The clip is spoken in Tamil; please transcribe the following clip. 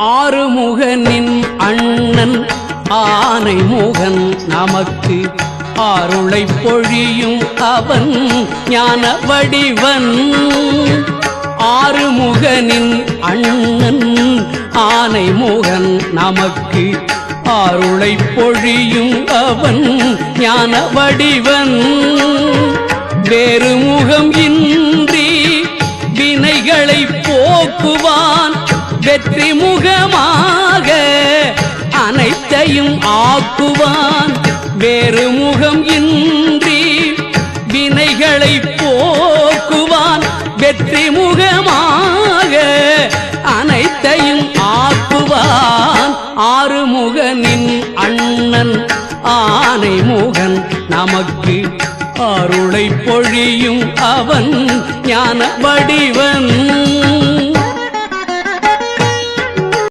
ஆறுமுகனின் அண்ணன் ஆனைமுகன் நமக்கு அருளை பொழியும் அவன் ஞான வடிவன். ஆறுமுகனின் அண்ணன் ஆனைமுகன் நமக்கு அருளை பொழியும் அவன் ஞான வடிவன். வேறு முகம் இன்றி வினைகளை போக்குவான் வெற்றி முகமாக அனைத்தையும் ஆக்குவான். வேறு முகம் இன்றி வினைகளை போக்குவான் வெற்றி முகமாக அனைத்தையும் ஆக்குவான். ஆறுமுகனின் அண்ணன் ஆனைமுகன் நமக்கு அருளை பொழியும் அவன் ஞான வடிவன்.